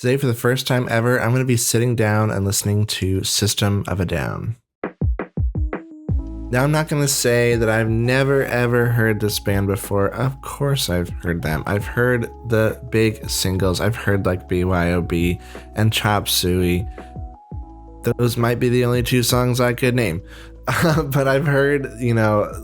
Today, for the first time ever, I'm going to be sitting down and listening to System of a Down. Now, I'm not going to say that I've never ever heard this band before. Of course I've heard them. I've heard the big singles. I've heard like BYOB and Chop Suey. Those might be the only two songs I could name. But I've heard,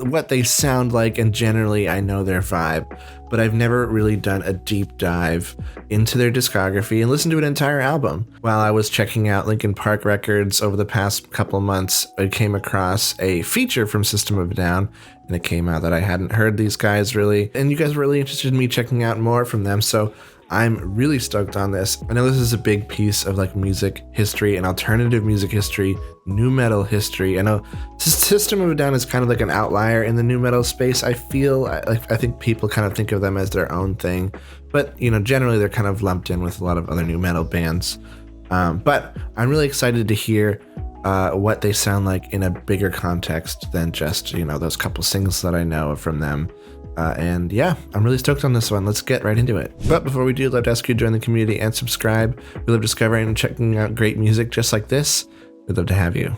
what they sound like, and generally I know their vibe. But I've never really done a deep dive into their discography and listened to an entire album. While I was checking out Linkin Park records over the past couple months, I came across a feature from System of a Down, and it came out that I hadn't heard these guys really. And you guys were really interested in me checking out more from them, so I'm really stoked on this. I know this is a big piece of like music history and alternative music history, nu metal history. I know System of a Down is kind of like an outlier in the nu metal space. I think people kind of think of them as their own thing, but generally they're kind of lumped in with a lot of other nu metal bands. But I'm really excited to hear what they sound like in a bigger context than just those couple singles that I know from them. And yeah, I'm really stoked on this one. Let's get right into it. But before we do, I'd love to ask you to join the community and subscribe. We love discovering and checking out great music just like this. We'd love to have you.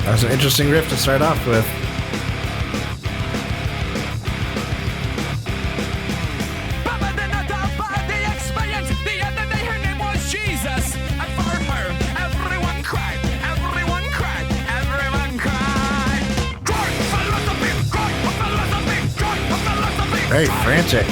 That was an interesting riff to start off with. Very frantic.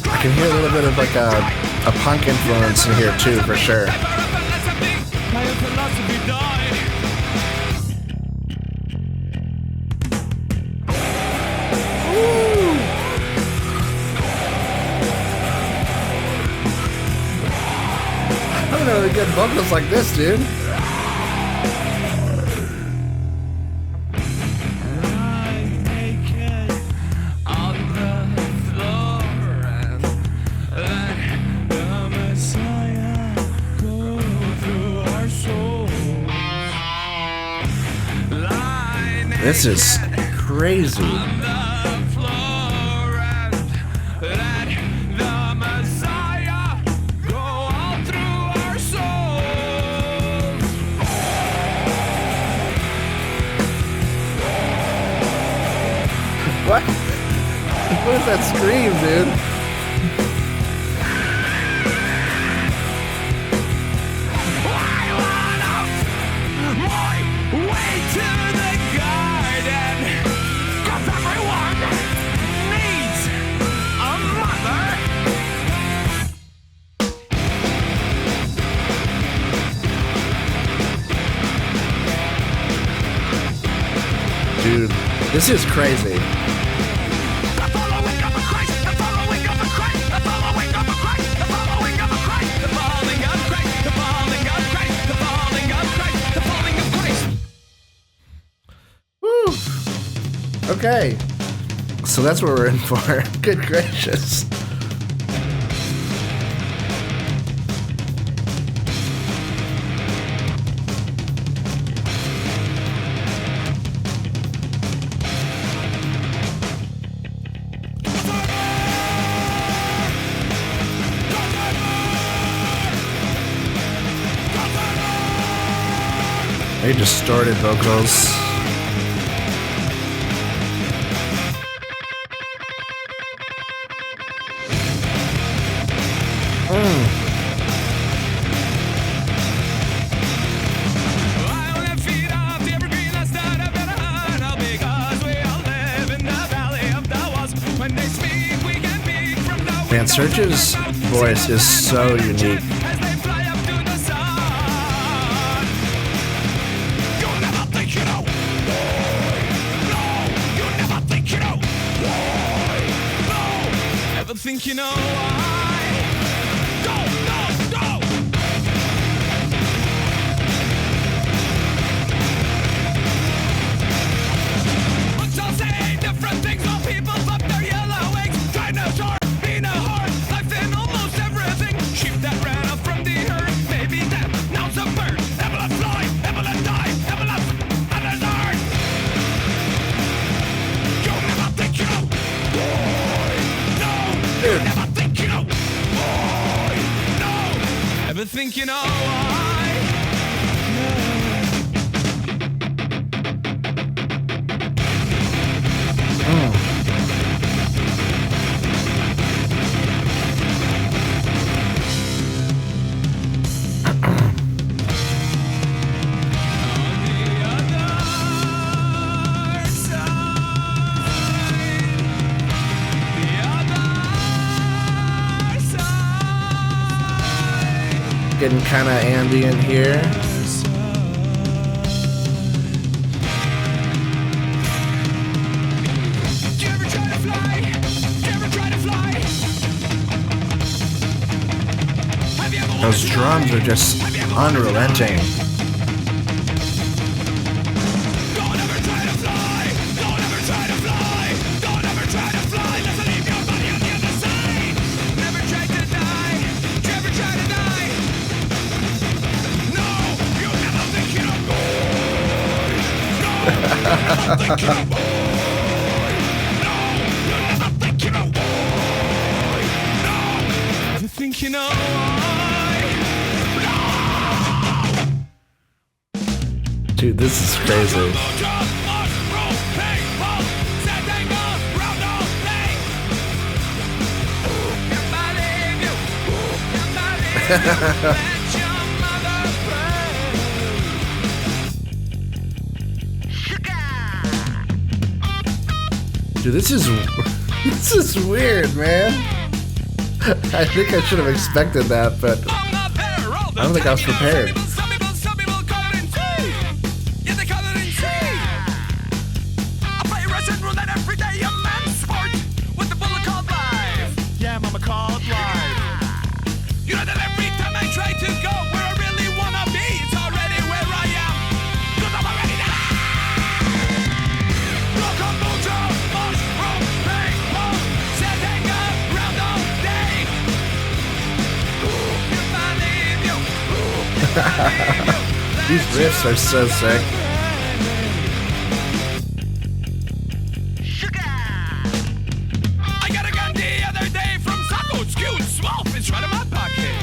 I can hear a little bit of like a punk influence in here too, for sure. I don't know really good vocals like this, dude. This is crazy. What? What is that scream, dude? Dude, this is crazy. Woo. Okay, so that's what we're in for. Good gracious. Very distorted vocals. Man, Serge's voice is so unique. Think you know why? Go, go, go! think you know why? Getting kind of ambient here. Those drums are just unrelenting. You think you know Dude, this is crazy. Dude, this is weird, man. I think I should have expected that, but I don't think I was prepared. These riffs are so sick. I got a gun the other day from Saco. It's cute, small, it's right in my pocket.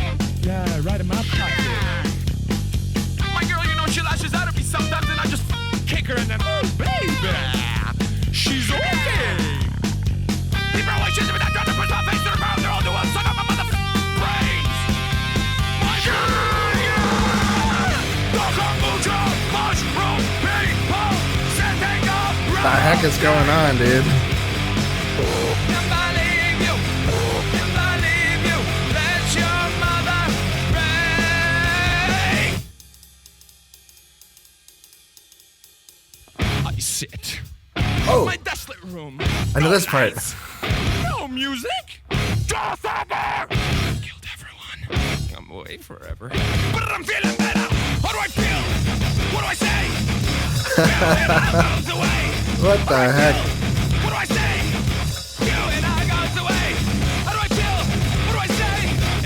Yeah, right in my pocket. My girl, you know she lashes out at me sometimes, and I just kick her and then, oh baby, she's okay. Leave her away, she's even that drop to push my face to the ground. They're all doing son of a motherfucking brains. My girl. What the heck is going on, dude? I sit. Oh, my desolate room. I know this part. No music. Just over. Killed everyone. I'm away forever. But I'm feeling better. How do I feel? What do I say? What the heck? What do I say? You and I goes away. How do I feel? What do I say?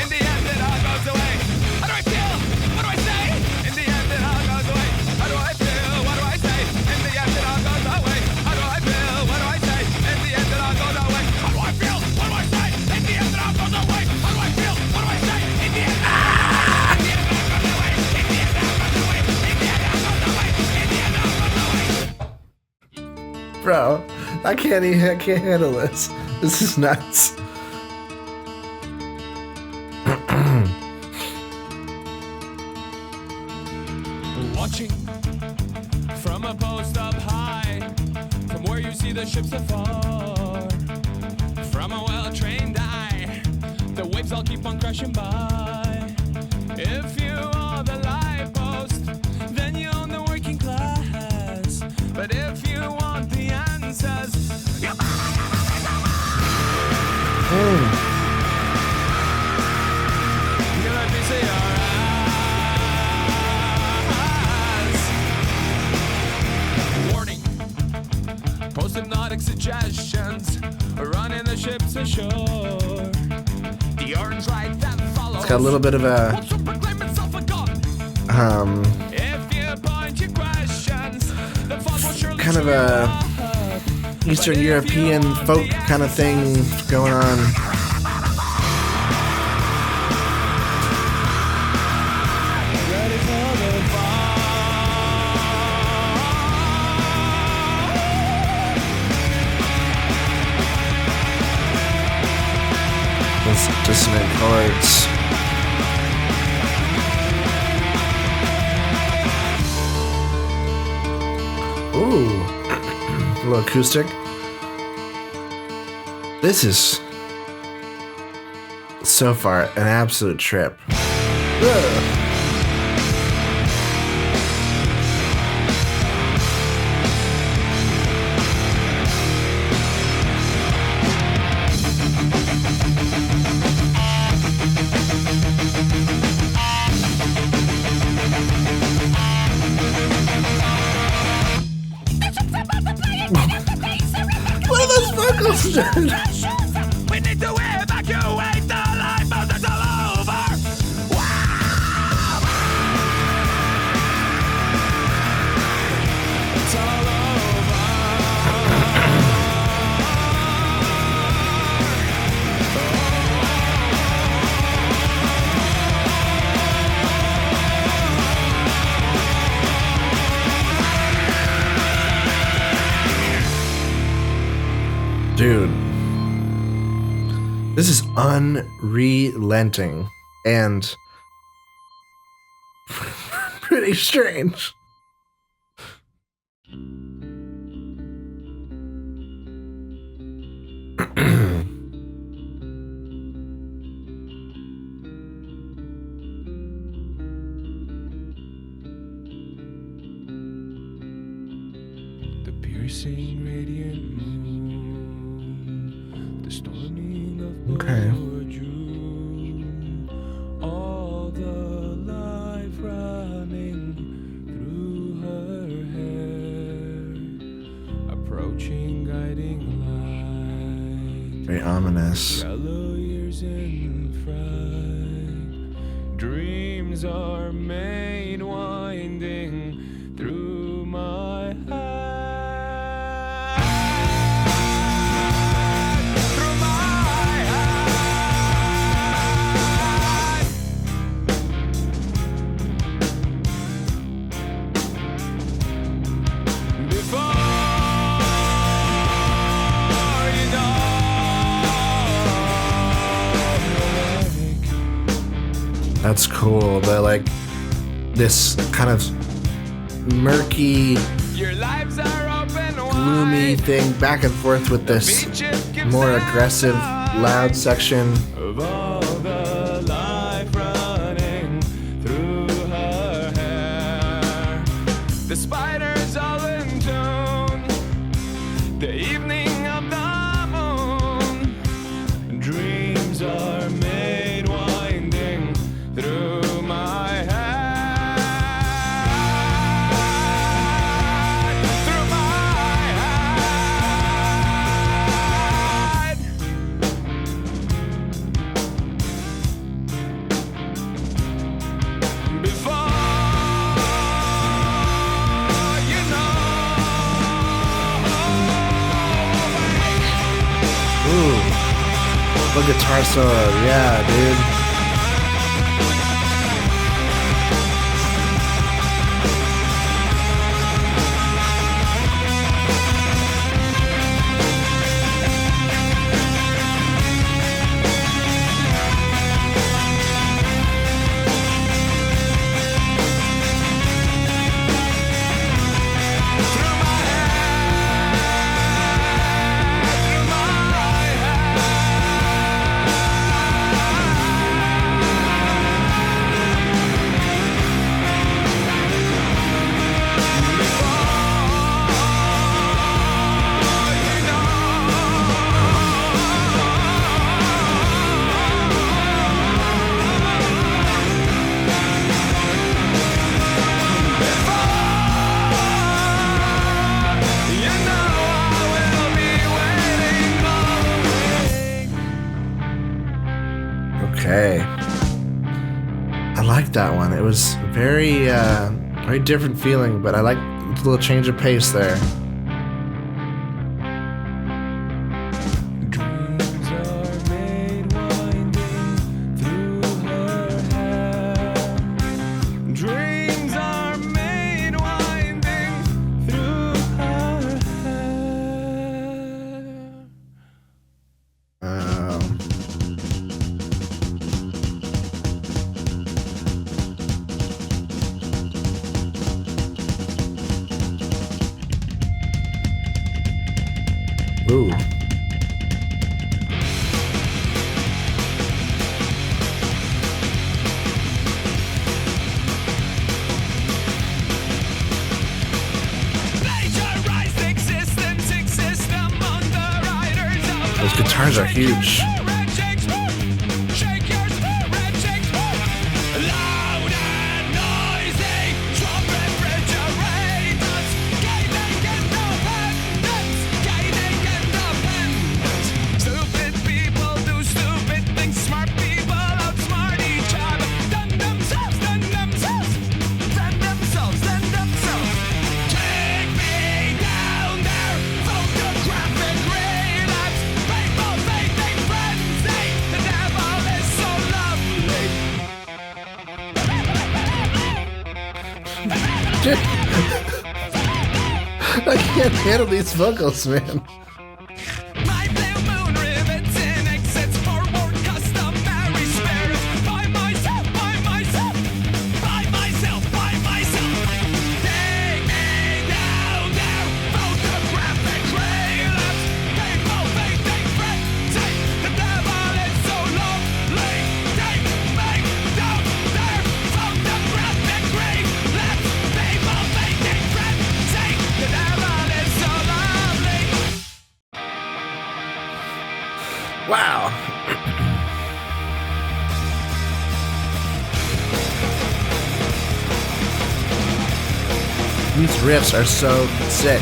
In the end, it all goes away. How do I feel? What do I say? In the end, it all goes away. How do I feel? What do I say? In the end, it all goes away. How do I feel? What do I say? In the end, it all goes away. How do I feel? What do I say? In the end, it all goes away. How do I feel? What do I say? In the end, Bro, I can't handle this. This is nuts. Watching from a post up high, from where you see the ships afar, from a well-trained eye, the waves all keep on crashing by. If you are the light post, then you own the working class. But if you want the answers, you let me see your eyes. Warning, post-hypnotic suggestions, running the ships ashore. The orange light that follows. It's got a little bit of a kind of a Eastern European folk kind of thing going on. Those dissonant chords. Ooh, a little acoustic. This is so far an absolute trip. Ugh. What are those vocals doing? We need to evacuate the lifeboat that's all over. It's all Dude, this is unrelenting and pretty strange. the piercing radiant moon, the storming of Okay. June, all the life running through her hair, approaching guiding light, Very ominous. yellow years in fright, dreams are made winding through my head, through my head. Before you know That's cool. The like this kind of murky, your lives are open gloomy wide. thing back and forth with this more aggressive, loud section. Of all the life running through her hair, the spiders all in tune, the evening of the moon, dreams are made winding through my head, through my head. Before you know, Ooh, the guitar solo. Yeah, dude. through my head, through my head. Before you know, I will be waiting for Okay. I like that one. It was very, very different feeling, but I like the little change of pace there. dreams are made winding through her hair. Dreams Ooh. Those guitars are huge. I can't handle these vocals, man. Wow. These riffs are so sick.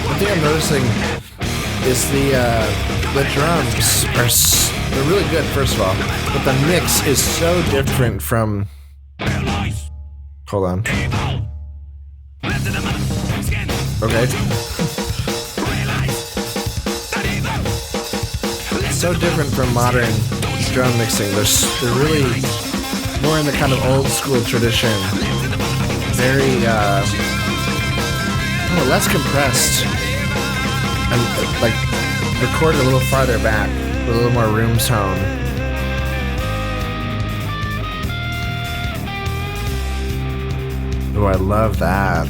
One thing I'm noticing is the drums are they're really good, first of all, but the mix is so different from. Hold on. Okay. So different from modern drum mixing. They're really more in the kind of old school tradition. Very less compressed and like recorded a little farther back with a little more room tone. Oh, I love that.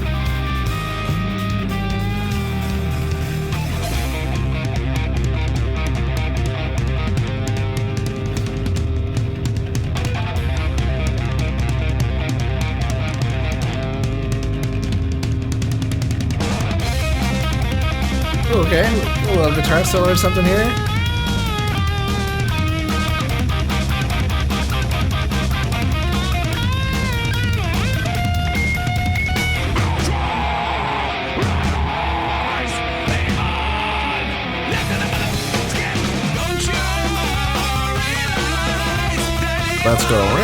Okay, a little guitar solo or something here. Let's go.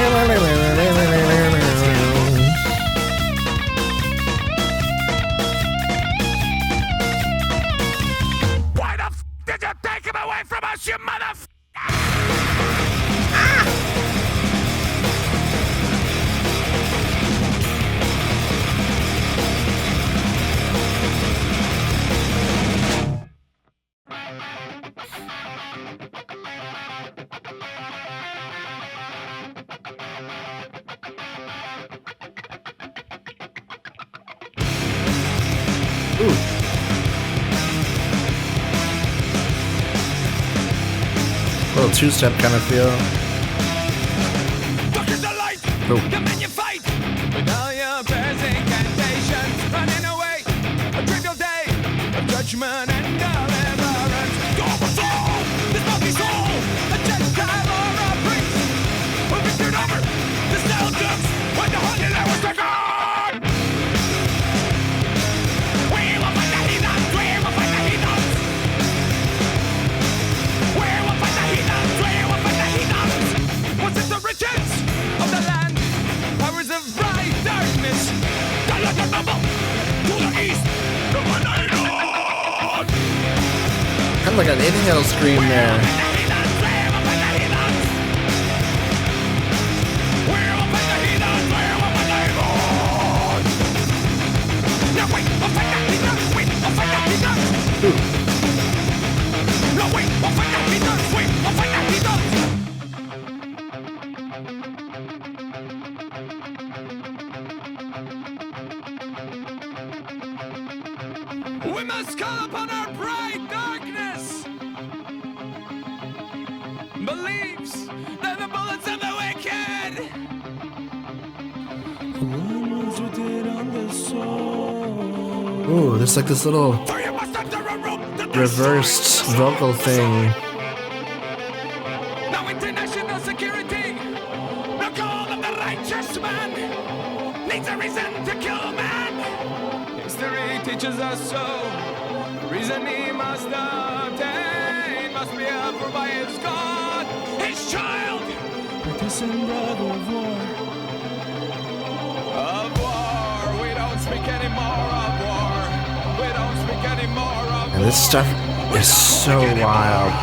Little two-step kind of feel. Darkest the light, Oh. the man you fight. With all your prayers and incantations, running away. A trivial day of judgment and deliverance. Your soul, the smoky soul, a Gentile or a priest. Who victored over the Celtics when the Holy Land was taken. We will fight the heathens, we will fight the heathens. We will fight the heathens, we will fight the heathens. Was it the riches of the land? Powers of bright darkness. The light of noble to the east, to the north. Kind of like an inhale scream there. We must call upon our bright darkness. Believes that the bullets of the wicked. Ooh, there's like this little For you must enter a room that reversed vocal thing. no international security. No call of the righteous man needs a reason to kill man. History teaches us so. The reason he must obtain must be approved by his God, his child. Partisan brother of war. Of war. We don't speak anymore of war. We don't speak anymore of And this stuff is so wild.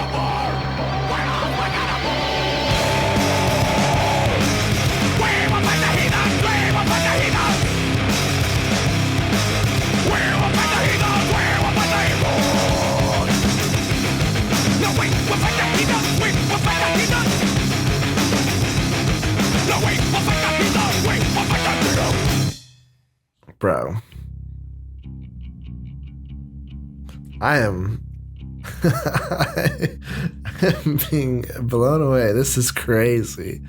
Bro. I am being blown away. This is crazy.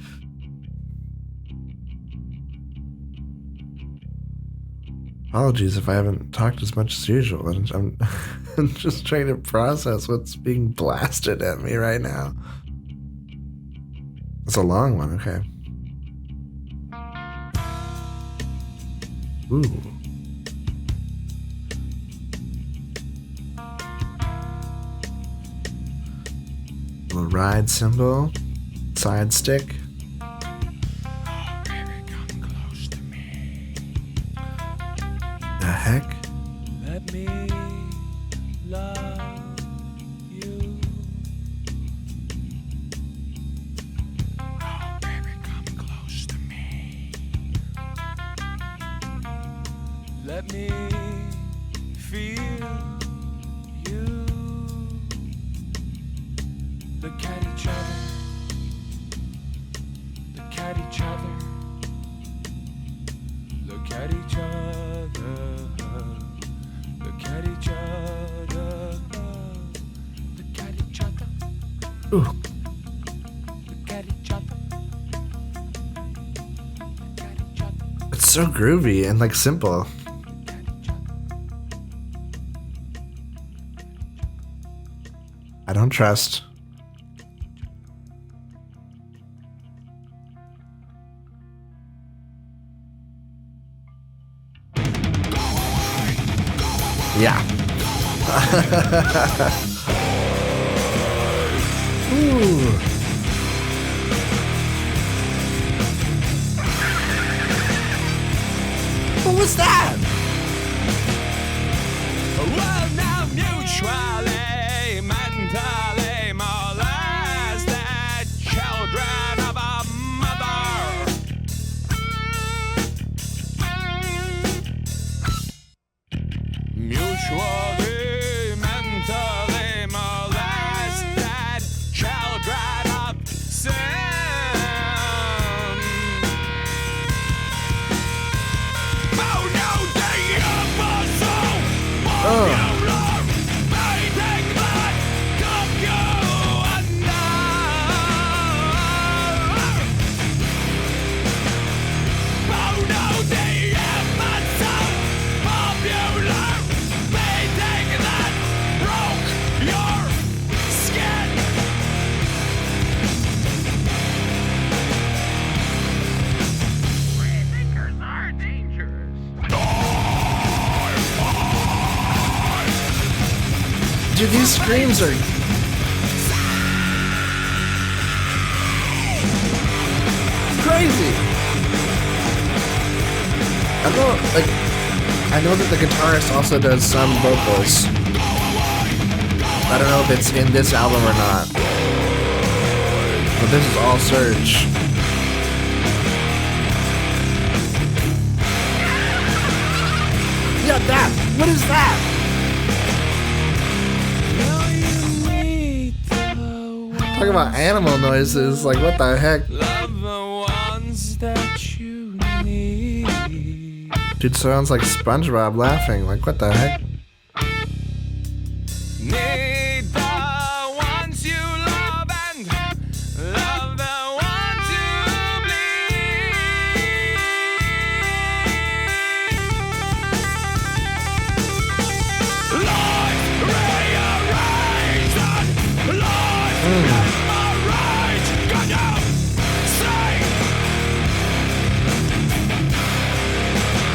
Apologies if I haven't talked as much as usual. I'm just trying to process what's being blasted at me right now. It's a long one, okay. Ooh. Little ride symbol, side stick. The heck? Let me love you. Oh, baby, come close to me. Let me feel you. Look at each other. Look at each other. Look at each other. Look at each other. Look at each other. Ooh. Look at each other. Look at each other. It's so groovy and like simple. Look at each other. I don't trust. Yeah. Ooh. What was that? Well, now mutually, mentally molested children of a mother. Mutually, mentally molested children of sin. Oh no! Dude, these screams are crazy. I know that the guitarist also does some vocals. I don't know if it's in this album or not. But this is all Surge. Yeah, that! What is that? Talk about animal noises, like what the heck? Love the ones that you need. Dude, sounds like SpongeBob laughing, like what the heck? Need the ones you love and love the ones you bleed. Life rearranged and life memorized. Can you see?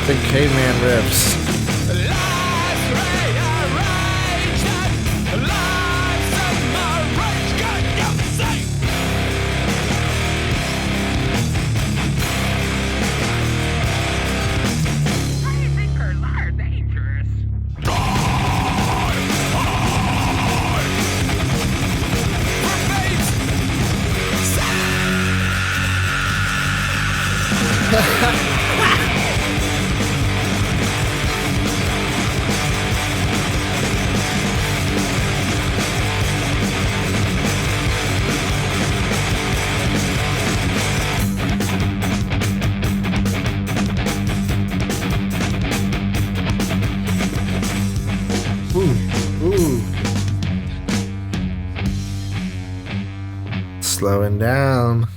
Big caveman riffs. Life rearranged and life memorized. Can you see? Crazy girls are dangerous. Ooh. Slowing down.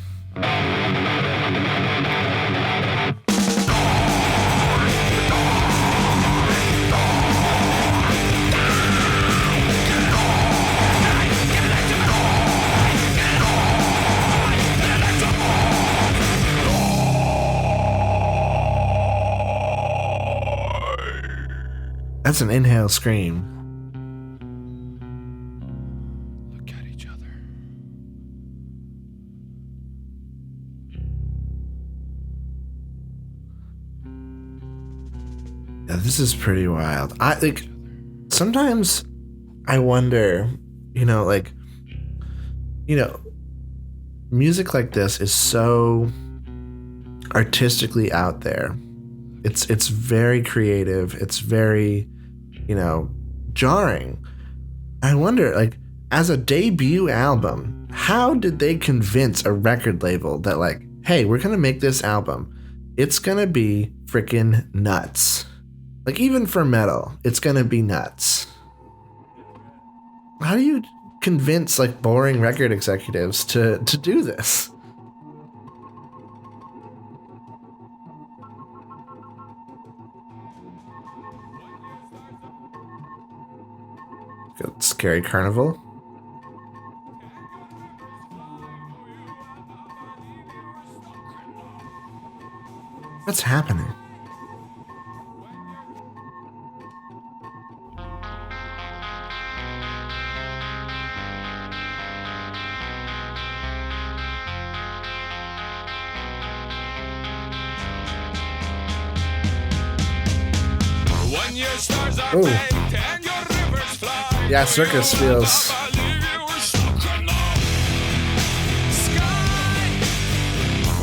That's an inhale scream. Look at each other. Yeah, this is pretty wild. Sometimes I wonder, music like this is so artistically out there. It's very creative. It's very, jarring. I wonder, as a debut album, how did they convince a record label that, hey, we're gonna make this album. It's gonna be freaking nuts. Even for metal, it's gonna be nuts. How do you convince boring record executives to do this? Got Scary Carnival. What's happening? When your stars are Ooh. baked and your rivers fly. Yeah, circus feels. Believe you were stuck in the sky.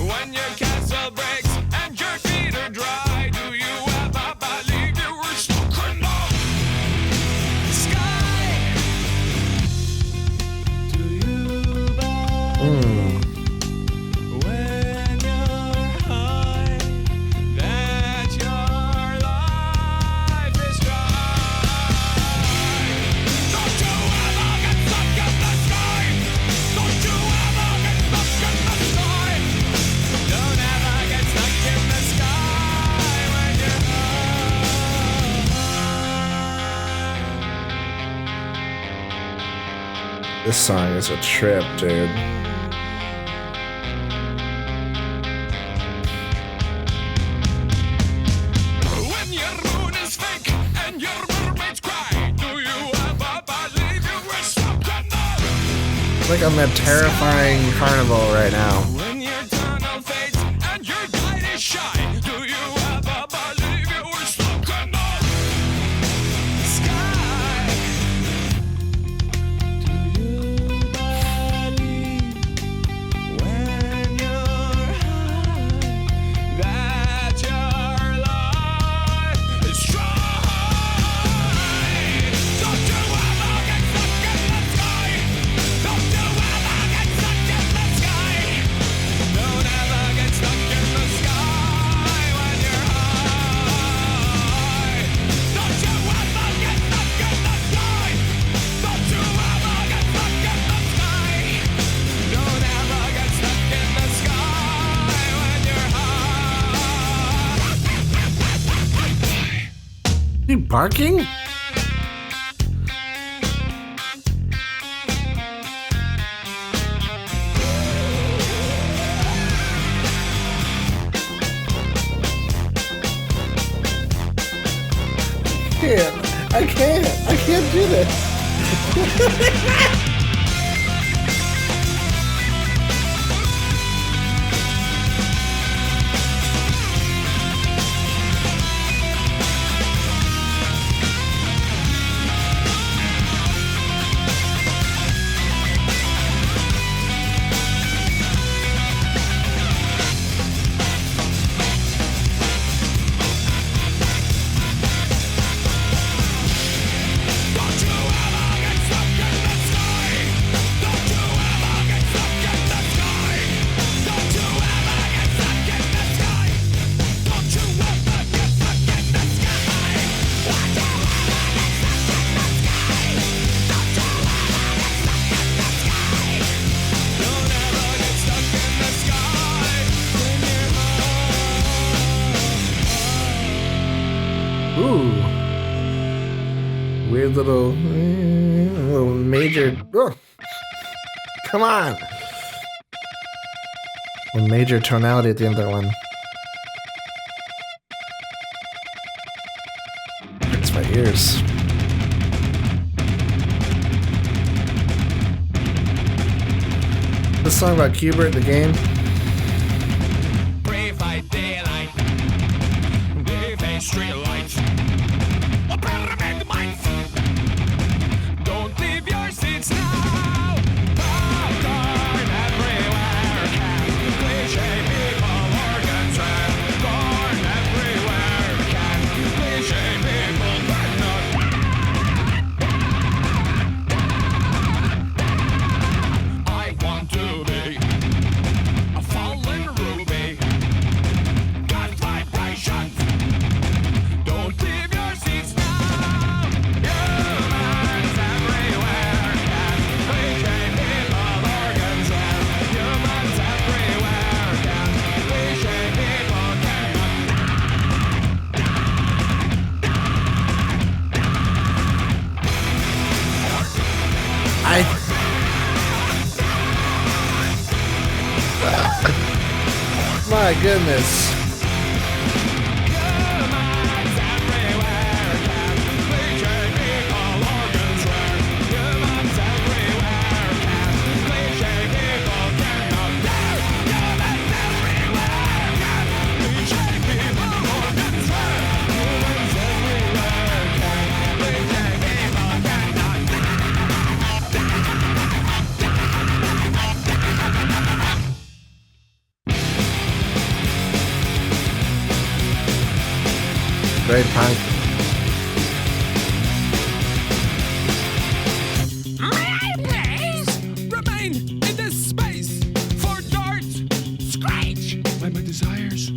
When your castle breaks and your feet are dry, do you ever believe you were stuck in the sky? Do you believe when you're high that your life is right? Don't you ever get stuck in the sky? Don't you ever get stuck in the sky? Don't ever get stuck in the sky when you're high. This song is a trip, dude. When your moon is fake and your mermaids cry, do you ever believe Like I'm a terrifying carnival right now. When your tunnel fades and your light is shy, do you ever believe you were stuck in the sky? Do you believe when you're high that your life is trying? Don't you ever get stuck in the sky? Don't you ever get stuck in the sky? Don't ever get stuck in the sky when you're high. Don't you ever get stuck in the sky? Don't you ever get stuck in the sky? Don't ever get stuck in the sky when you're high. You barking? I can't do this. Don't you ever get stuck in the sky? Don't you ever get stuck in the sky? Don't you ever get stuck in the sky? Don't you ever get stuck in the sky? Don't you ever get stuck in the sky? Don't you ever get stuck in the sky? Don't ever get stuck in the sky when you're Ooh. Weird little major. Oh. Come on. A major tonality at the end of that one. Hurts my ears. This song about CUBErt, the game. Brave fight daylight, brave face street lights, a pyramid mines. Don't leave your seats now. Popcorn everywhere, can cliche people organs red. Corn everywhere, can cliche people cannot. I want to be a fallen ruby. Got vibrations. Don't leave your seats now. Humans everywhere can cliche people organs red. Humans everywhere can cliche people cannot. My goodness. Humans everywhere can cliche people organs red. Humans everywhere can cliche people cannot. Humans everywhere can cliche people organs red. Humans everywhere can cliche people cannot. Great punk. May I please remain in this space for darts scratch by my desires?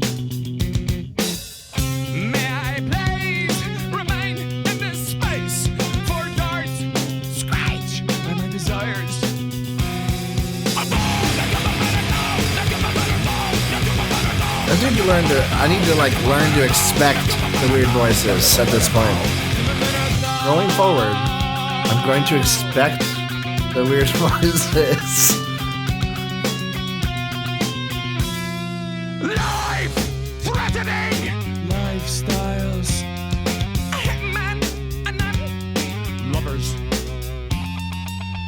May I please remain in this space for darts scratch by my desires? I need to like learn to expect the weird voices at this point. Going forward, I'm going to expect the weird voices. Life-threatening lifestyles. A hitman and then lovers.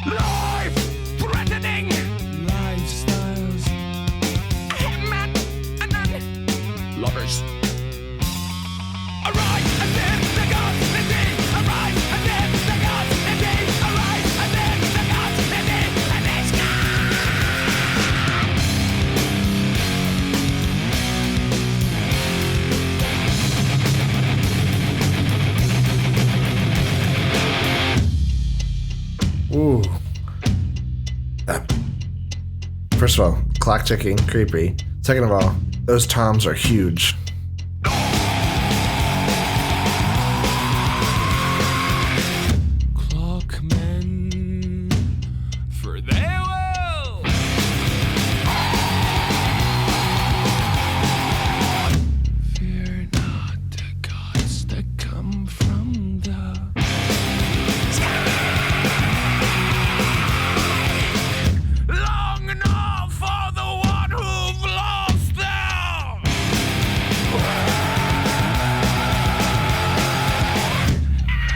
Life-threatening Ooh. First of all, clock ticking, creepy. Second of all, those toms are huge. Clockmen, for they will fear not the gods that come from the long enough for the one who've lost them.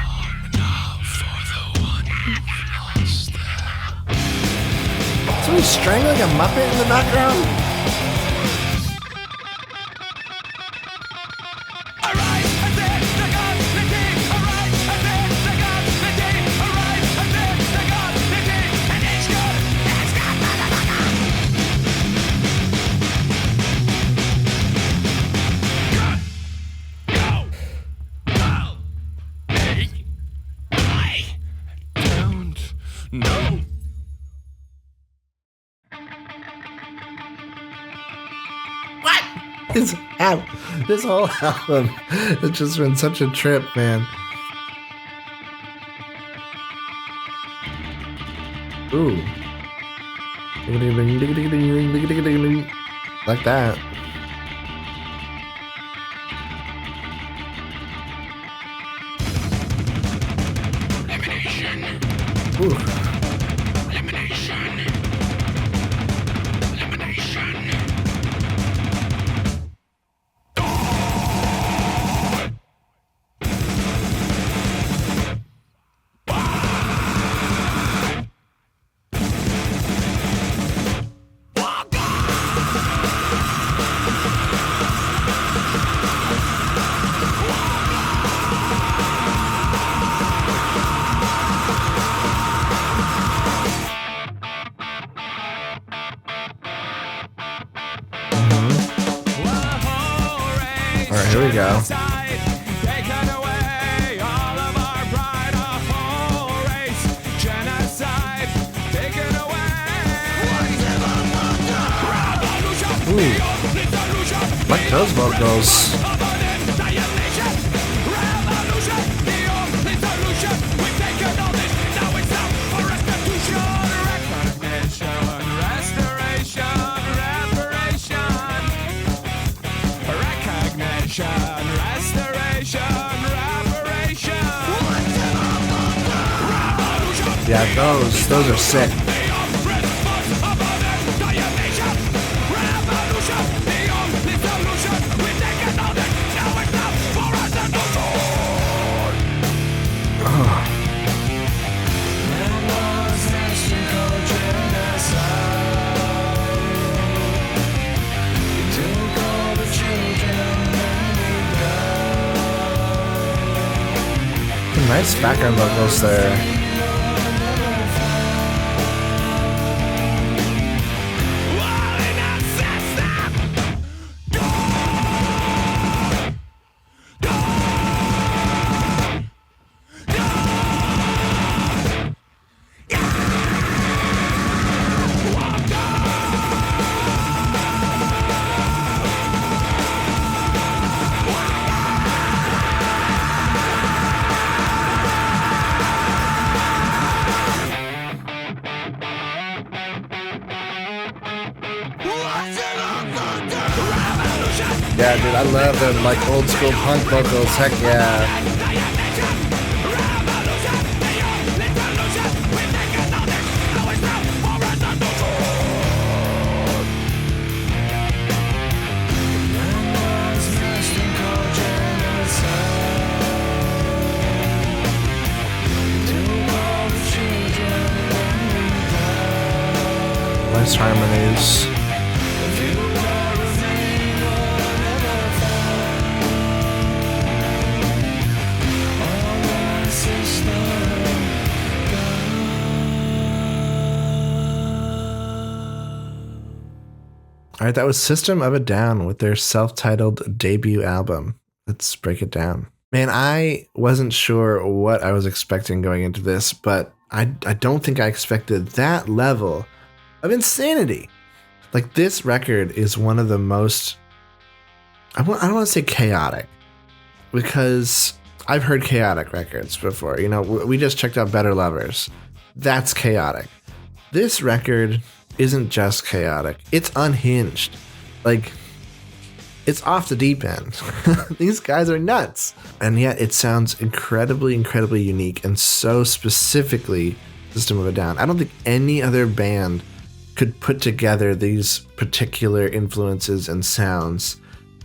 Long enough for the one who've lost them. Somebody strangling a Muppet in the background? Arise, I said, the gods, the king. Arise, I said, the gods, the king. Arise, I said, the gods, the king. And it's good, motherfucker. Go, hey, I don't know. This whole album, it's just been such a trip, man. Ooh. Like that. Elimination. Ooh. Elimination. Elimination. Alright, here we go. Taken away all of our pride, our whole race. Genocide, taken away. Revolution, Like those vocals. annihilation. Revolution, we've taken all this, now it's time for restitution. Recognition, restoration, reparation. Recognition, restoration, reparation. Revolution, Yeah, those are sick. Nice background vocals there. Yeah, dude, I love them like old school punk vocals. Heck yeah. Nice harmonies. All right, that was System of a Down with their self-titled debut album. Let's break it down. Man, I wasn't sure what I was expecting going into this, but I don't think I expected that level of insanity. Like, this record is one of the most, I don't want to say chaotic, because I've heard chaotic records before. You know, we just checked out Better Lovers. That's chaotic. This record isn't just chaotic. It's unhinged. Like, it's off the deep end. These guys are nuts. And yet it sounds incredibly, incredibly unique and so specifically System of a Down. I don't think any other band could put together these particular influences and sounds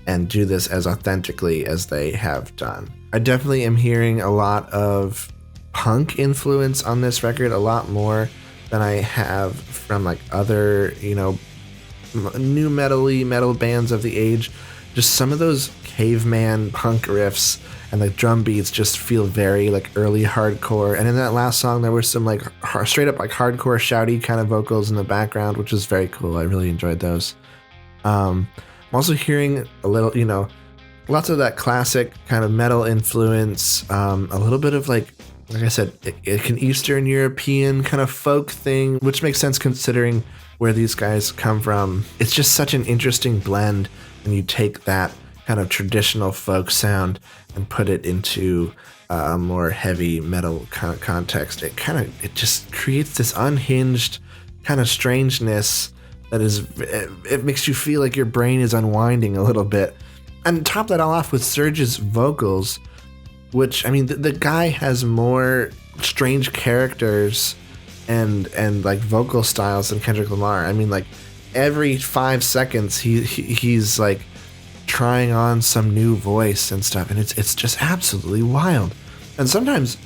and do this as authentically as they have done. I definitely am hearing a lot of punk influence on this record, a lot more than I have from like other, you know, new metal bands of the age. Just some of those caveman punk riffs and the drum beats just feel very like early hardcore. And in that last song, there were some like straight up like hardcore shouty kind of vocals in the background, which was very cool. I really enjoyed those. I'm also hearing a little, you know, lots of that classic kind of metal influence, a little bit of like I said, an Eastern European kind of folk thing, which makes sense considering where these guys come from. It's just such an interesting blend when you take that kind of traditional folk sound and put it into a more heavy metal kind of context. It just creates this unhinged kind of strangeness that is, it makes you feel like your brain is unwinding a little bit. And top that all off with Serge's vocals, which, I mean, the guy has more strange characters and like vocal styles than Kendrick Lamar. I mean, like every 5 seconds he's like trying on some new voice and stuff, and it's just absolutely wild. And sometimes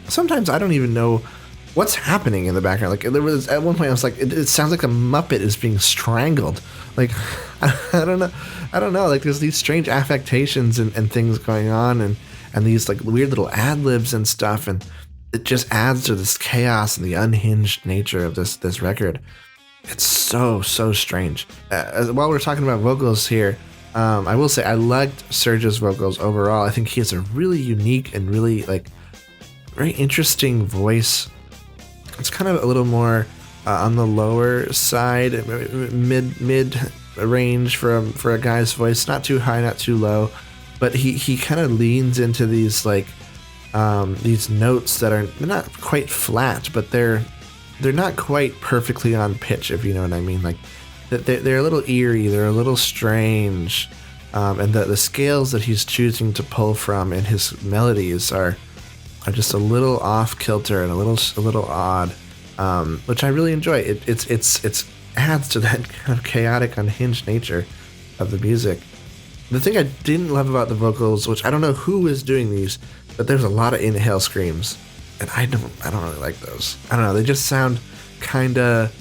I don't even know what's happening in the background. Like there was at one point I was like, it sounds like a Muppet is being strangled. Like I don't know. Like there's these strange affectations and things going on, and these like weird little ad libs and stuff, and it just adds to this chaos and the unhinged nature of this record. It's so strange. While we're talking about vocals here, I will say I liked Serge's vocals overall. I think he has a really unique and really like very interesting voice. It's kind of a little more on the lower side, mid range for a guy's voice. Not too high, not too low, but he kind of leans into these like these notes that they're not quite flat, but they're not quite perfectly on pitch, if you know what I mean. Like they're a little eerie, they're a little strange, and the scales that he's choosing to pull from in his melodies are just a little off kilter and a little odd, which I really enjoy. It's adds to that kind of chaotic, unhinged nature of the music. The thing I didn't love about the vocals, which I don't know who is doing these, but there's a lot of inhale screams, and I don't really like those. I don't know, they just sound kind of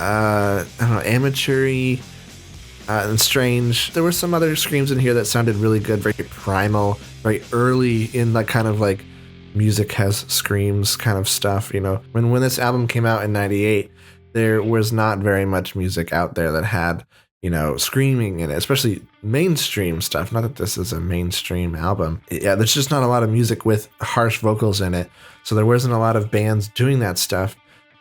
I don't know, amateur-y and strange. There were some other screams in here that sounded really good, very primal, very early in that kind of like music has screams kind of stuff, you know. When this album came out in 98, there was not very much music out there that had, you know, screaming in it, especially mainstream stuff. Not that this is a mainstream album. Yeah, there's just not a lot of music with harsh vocals in it. So there wasn't a lot of bands doing that stuff.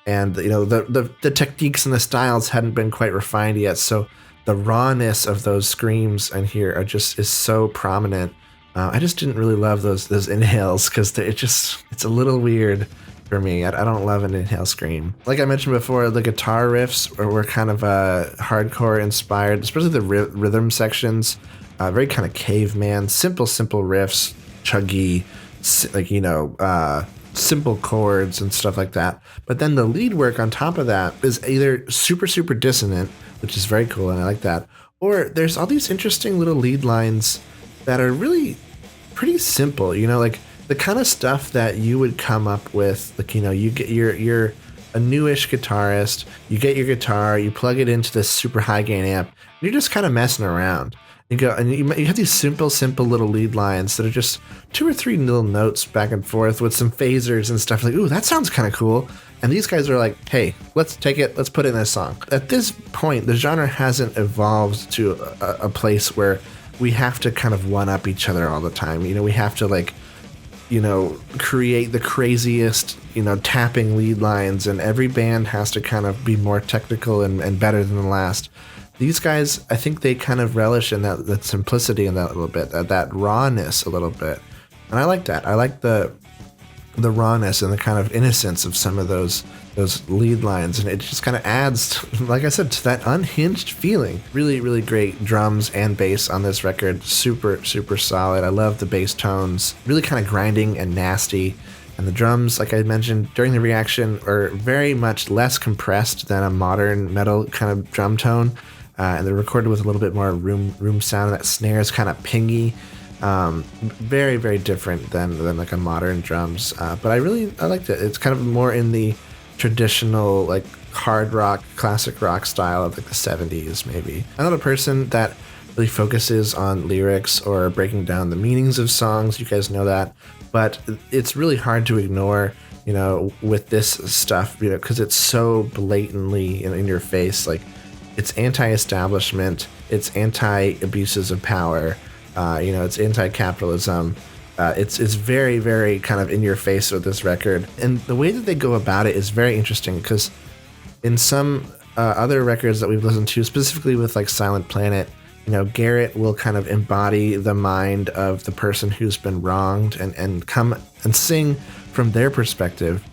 And, you know, the techniques and the styles hadn't been quite refined yet. So the rawness of those screams in here is so prominent. I just didn't really love those inhales because it's a little weird for me. I don't love an inhale scream. Like I mentioned before, the guitar riffs were kind of hardcore inspired, especially the rhythm sections. Very kind of caveman, simple riffs, chuggy, like, you know, simple chords and stuff like that. But then the lead work on top of that is either super dissonant, which is very cool, and I like that, or there's all these interesting little lead lines that are really pretty simple, you know, like the kind of stuff that you would come up with. Like, you know, you get you're a newish guitarist, you get your guitar, you plug it into this super high gain amp, and you're just kind of messing around. You go and you have these simple little lead lines that are just 2 or 3 little notes back and forth with some phasers and stuff. Like, ooh, that sounds kind of cool. And these guys are like, hey, let's take it, let's put it in this song. At this point, the genre hasn't evolved to a place where we have to kind of one up each other all the time. You know, we have to like create the craziest, tapping lead lines, and every band has to kind of be more technical and better than the last. These guys, I think they kind of relish in that simplicity in that a little bit, that rawness a little bit. And I like that. I like the rawness and the kind of innocence of some of those lead lines, and it just kind of adds, like I said, to that unhinged feeling. Really, really great drums and bass on this record. Super, super solid. I love the bass tones, really kind of grinding and nasty. And the drums, like I mentioned during the reaction, are very much less compressed than a modern metal kind of drum tone. And they're recorded with a little bit more room sound. That snare is kind of pingy. Very, very different than like a modern drums. But I liked it. It's kind of more in the traditional like hard rock, classic rock style of like the 70s maybe. I'm not a person that really focuses on lyrics or breaking down the meanings of songs. You guys know that. But it's really hard to ignore, with this stuff, because it's so blatantly in your face. Like, it's anti-establishment, it's anti-abuses of power, it's anti-capitalism. It's very, very kind of in your face with this record. And the way that they go about it is very interesting, because in some other records that we've listened to, specifically with like Silent Planet, Garrett will kind of embody the mind of the person who's been wronged and come and sing from their perspective.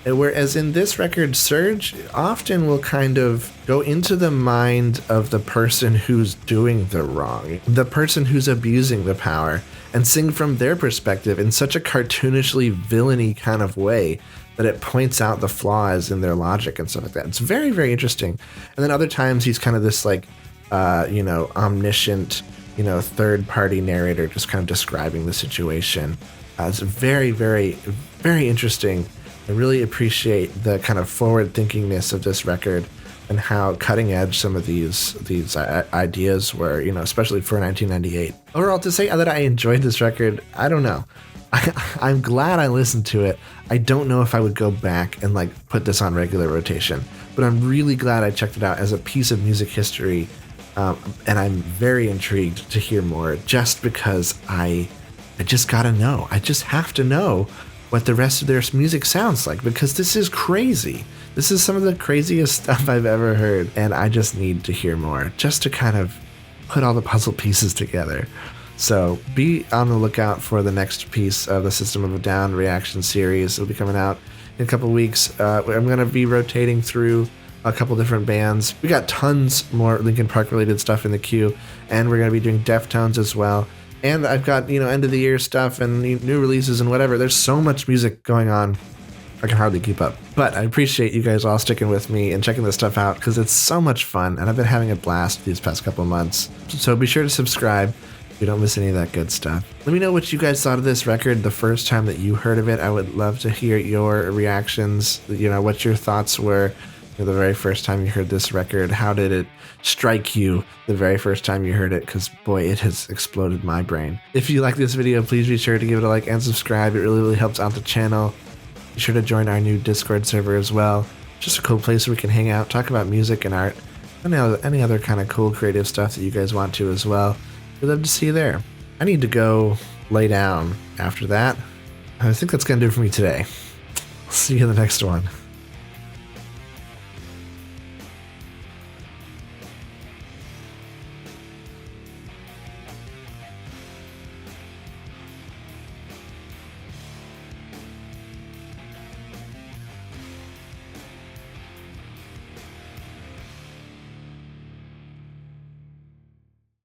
Whereas in this record, Serge often will kind of go into the mind of the person who's doing the wrong, the person who's abusing the power, and sing from their perspective in such a cartoonishly villainy kind of way that it points out the flaws in their logic and stuff like that. It's very, very interesting. And then other times he's kind of this like, omniscient, third-party narrator just kind of describing the situation. It's very, very, very interesting. I really appreciate the kind of forward-thinkingness of this record and how cutting-edge some of these ideas were, especially for 1998. Overall, to say that I enjoyed this record, I don't know. I'm glad I listened to it. I don't know if I would go back and like put this on regular rotation, but I'm really glad I checked it out as a piece of music history. And I'm very intrigued to hear more, just because I just gotta know. I just have to know what the rest of their music sounds like, because this is crazy. This is some of the craziest stuff I've ever heard, and I just need to hear more, just to kind of put all the puzzle pieces together. So be on the lookout for the next piece of the System of a Down reaction series. It'll be coming out in a couple weeks. I'm going to be rotating through a couple different bands. We got tons more Linkin Park related stuff in the queue, and we're going to be doing Deftones as well. And I've got, end of the year stuff and new releases and whatever. There's so much music going on, I can hardly keep up. But I appreciate you guys all sticking with me and checking this stuff out, because it's so much fun, and I've been having a blast these past couple of months. So be sure to subscribe so you don't miss any of that good stuff. Let me know what you guys thought of this record the first time that you heard of it. I would love to hear your reactions, what your thoughts were the very first time you heard this record. How did it strike you the very first time you heard it? Because boy, it has exploded my brain. If you like this video, please be sure to give it a like and subscribe. It really, really helps out the channel. Be sure to join our new Discord server as well. Just a cool place where we can hang out, talk about music and art, and any other kind of cool creative stuff that you guys want to as well. We'd love to see you there. I need to go lay down after that. I think that's going to do it for me today. See you in the next one.